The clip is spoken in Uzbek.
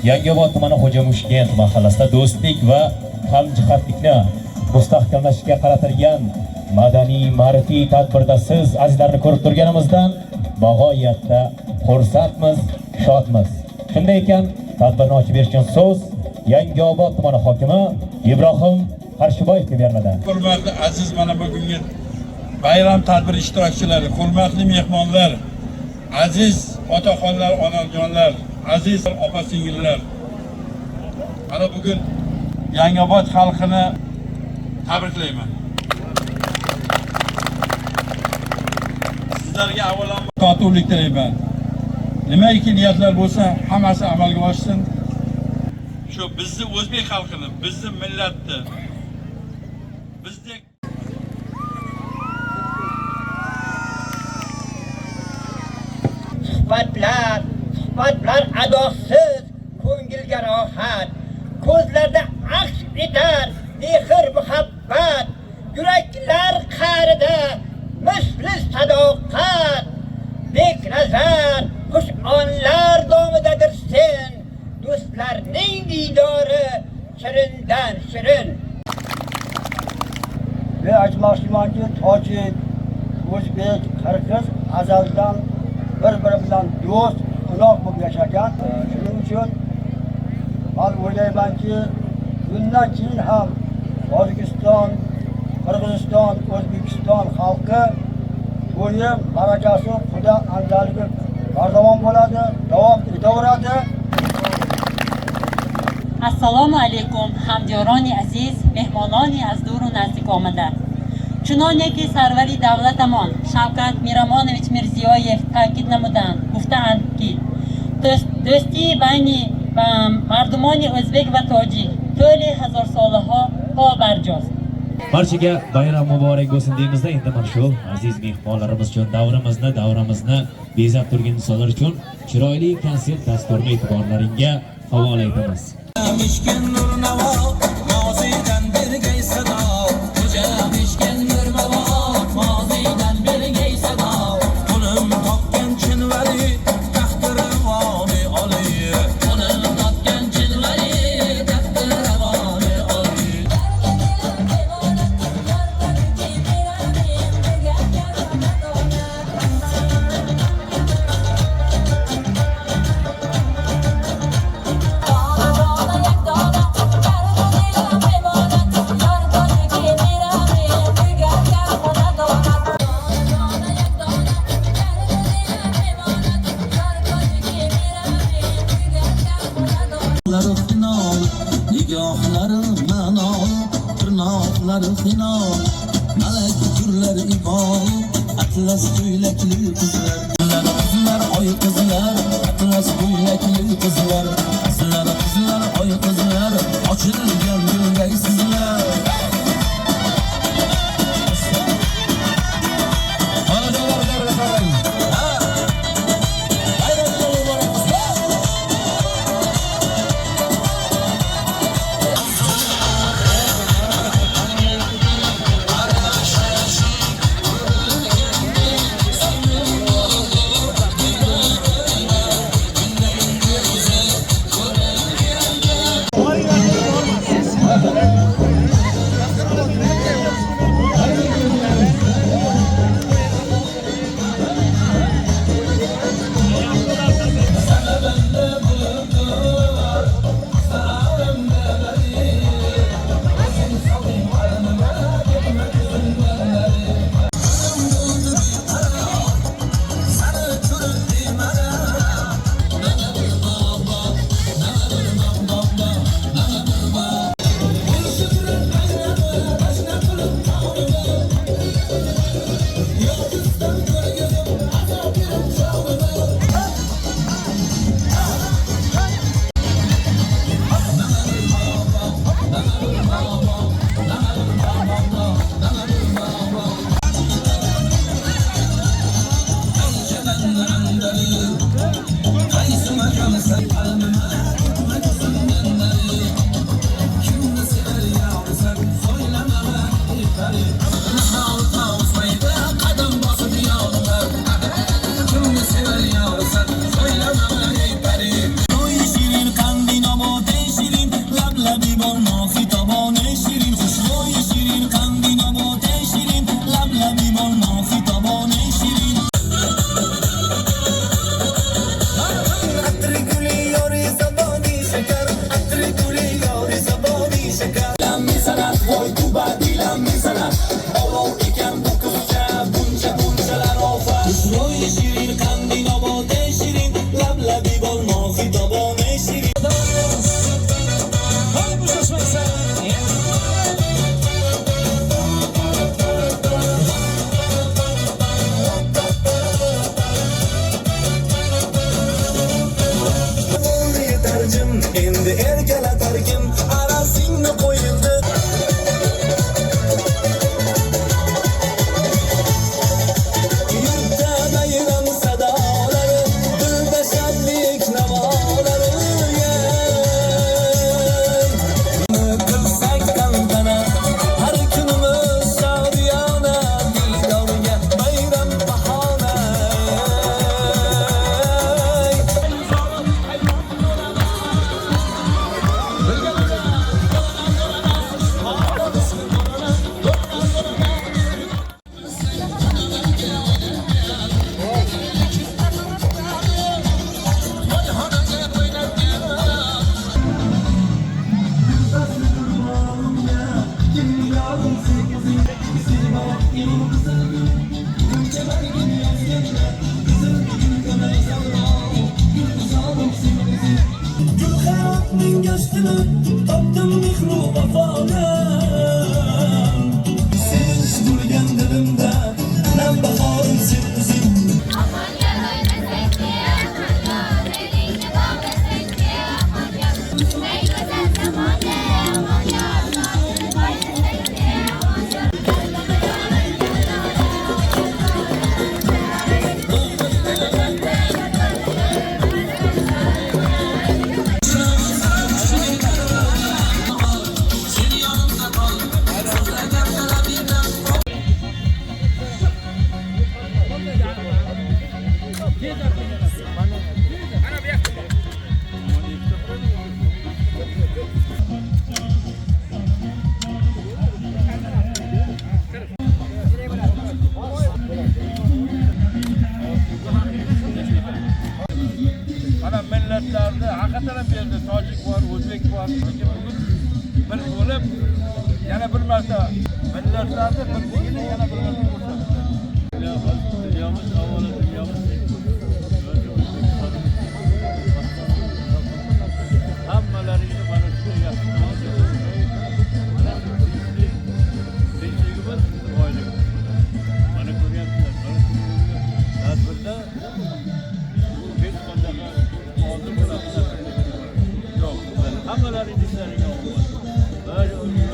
Yangiobod tumani Xo'jamushkent mahallasida do'stlik va hamjihatlikni mustahkamlashga qaratilgan madaniy ma'rifiy tadbirda siz azizlarni ko'rib turganimizdan bag'oyatda xursandmiz, shodmiz. Shunday ekan, tadbirni ochib berishgan so'z Yangiobod tumani hokimi Ibrohim Qarshiboyevga beriladi. Hurmatli aziz mana bugungi bayram tadbir ishtirokchilari, hurmatli mehmonlar, aziz otaxonlar, onajonlar, aziz opa-singillar. Mana bugun Yangiobod xalqini tabriklayman. Sizlarga avvalambor totuvlik tilayman. Nimaiki niyatlar bo'lsa, hammasi amalga oshsin. Shu bizni o'zbek xalqini, bizni millatni, bizdek suhbatlar adoqsiz, ko'ngilga rohat, ko'zlarda aks etar mehr muhabbat, yuraklar qa'rida misli sadoqat, bek nazar xush onlar domidadir sen, do'stlarning diydori shirindan shirin. Ve aytmoqchimanki, tojik, o'zbek, qirg'iz azaldan bir-biri bilan do'st, uloq bo'lib yashagan. Shuning uchun men o'ylaymanki, bundan keyin ham Tojikiston, Qirg'iziston, O'zbekiston xalqi to'yi barakasi xudo anzaligi bardavom bo'ladi, davom etaveradi. Assalomu alaykum hamyoroni aziz, mehmononi az dur و نزدیک آمده. چنانکه سروری دولتمان شوکت میرامونویچ میرزیویف تاکید نمودند، گفتند که دوستی بین مردمان o'zbek va tojik طول هزار ساله ها برجاست. Barchaga bayram muborak bo'lsin deymizda. Endi mana shu aziz mehmonlarimiz uchun davramizni bezab turgan insonlar uchun chiroyli konsert dasturini e'tiborlaringga havola etamiz. Nigohlari ma'noli, tirnoqlari finol, malak gullar ibol, atlas ko'ylakli qizlar, qizlar oy qizlar, atlas ko'ylakli qizlar, qizlar oy qizlar, ochilgan gulday sizlar. erkalatarkim arazingni qo'yildi. Yurtda bayram sadolari, dilda shodlik navolari. Qilsak tantana, har kunimiz shodiyona, didorga bayram bahona. Gulxanning gashtini topdim mehru vafoni. Sevinch turgan dilimda nam bahorim sen o'zing. Mana millatlarda haqiqatan bu yerda tojik bor, o'zbek bor. Lekin bugun bir bo'lib yana bir marta millatlarni birligini yana bir marta ko'rsatdi. Dunyamiz avvalo dunyamiz hammalaringni mana shu yaxshi tinchligimiz, boyligimiz. Mana ko'ryapsizlar, tadbirda hech qanday hozir bo'ladi. Yo'q, hammalaringiz ishlariga omad.